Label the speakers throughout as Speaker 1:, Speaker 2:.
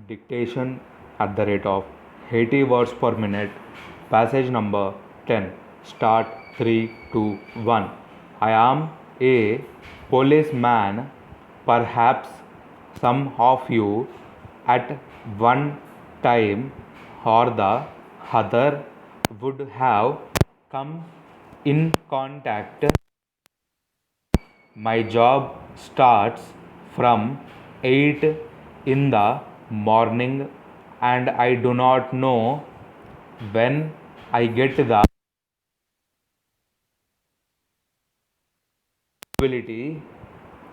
Speaker 1: Dictation at the rate of 80 words per minute. Passage number 10. Start 3, 2, 1. I am a policeman. Perhaps some of you at one time or the other would have come in contact. My job starts from 8 in the morning and I do not know when I get the ability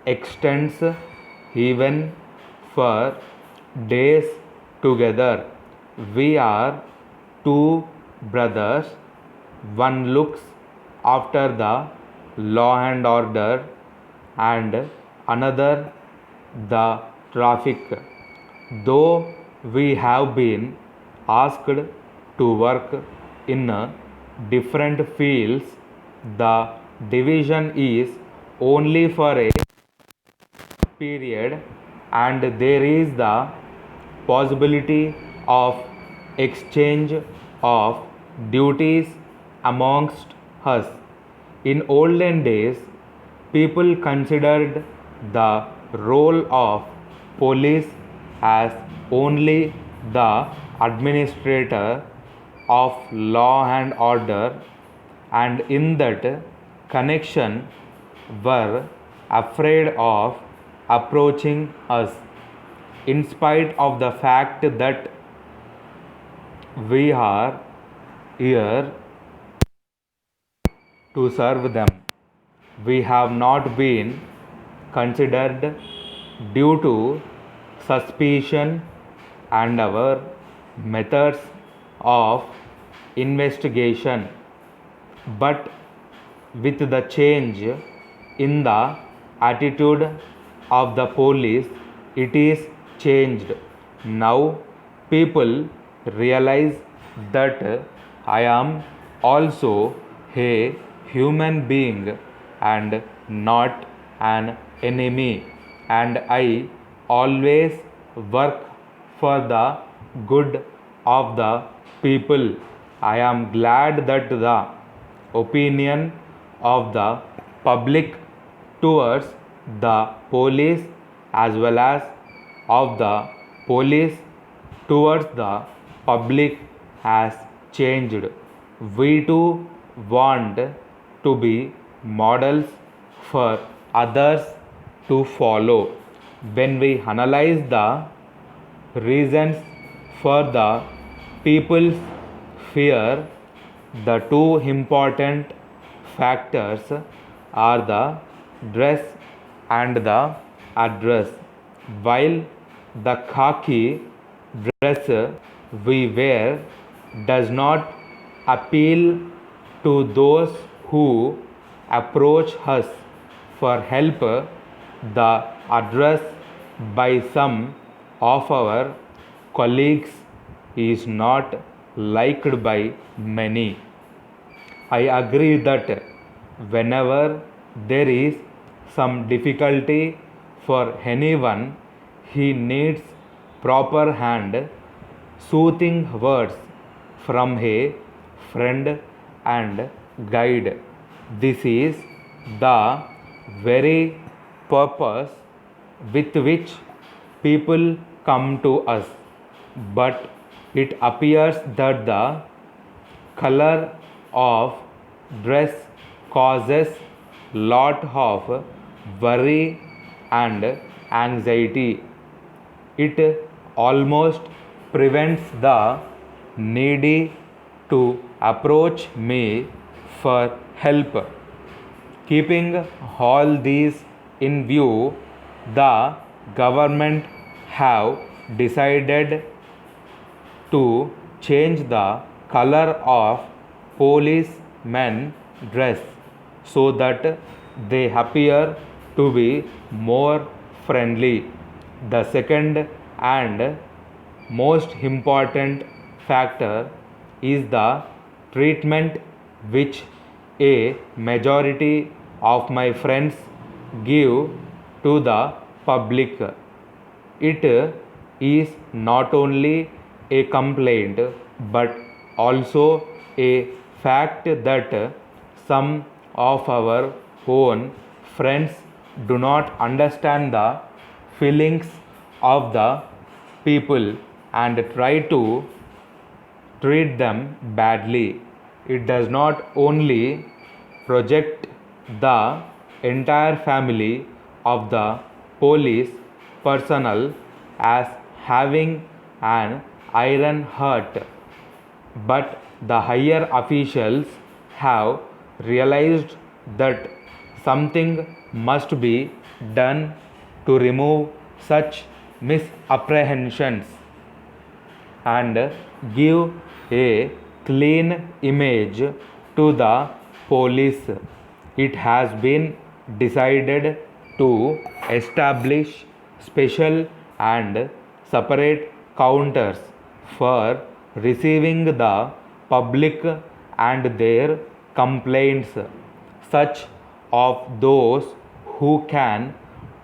Speaker 1: extends even for days together. We are two brothers. One looks after the law and order and another the traffic. Though we have been asked to work in different fields, the division is only for a period and there is the possibility of exchange of duties amongst us. In olden days, people considered the role of police as only the administrator of law and order, and in that connection were afraid of approaching us, in spite of the fact that we are here to serve them. We have not been considered due to suspicion, and our methods of investigation. But with the change in the attitude of the police, it is changed. Now people realize that I am also a human being and not an enemy, and I always work for the good of the people. I am glad that the opinion of the public towards the police as well as of the police towards the public has changed. We too want to be models for others to follow. When we analyze the reasons for the people's fear, the two important factors are the dress and the address. While the khaki dress we wear does not appeal to those who approach us for help, the address by some of our colleagues is not liked by many. I agree that whenever there is some difficulty for anyone, he needs proper hand, soothing words from a friend and guide. This is the very purpose with which people come to us. But it appears that the color of dress causes lot of worry and anxiety. It almost prevents the needy to approach me for help. Keeping all these in view, the government have decided to change the color of policemen dress so that they appear to be more friendly. The second and most important factor is the treatment which a majority of my friends give to the public. It is not only a complaint but also a fact that some of our own friends do not understand the feelings of the people and try to treat them badly. It does not only project the entire family of the police personnel as having an iron heart, but the higher officials have realized that something must be done to remove such misapprehensions and give a clean image to the police. It has been decided to establish special and separate counters for receiving the public and their complaints. Such of those who can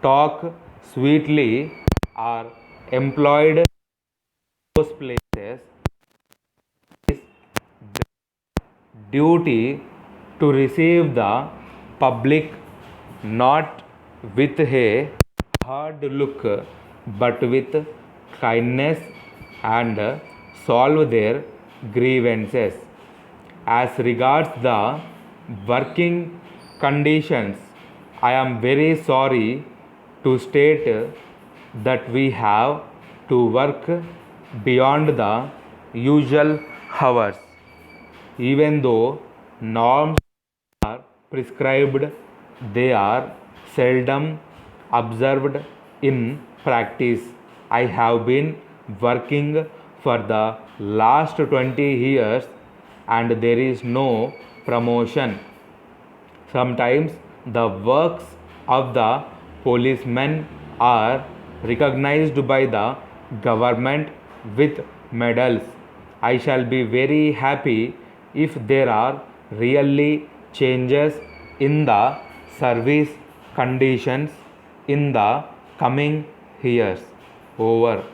Speaker 1: talk sweetly are employed in those places. Duty to receive the public not with a hard look but with kindness and solve their grievances. As regards the working conditions, I am very sorry to state that we have to work beyond the usual hours. Even though norms are prescribed, they are seldom observed in practice. I have been working for the last 20 years and there is no promotion. Sometimes the works of the policemen are recognized by the government with medals. I shall be very happy if there are really changes in the service conditions in the coming years. Over.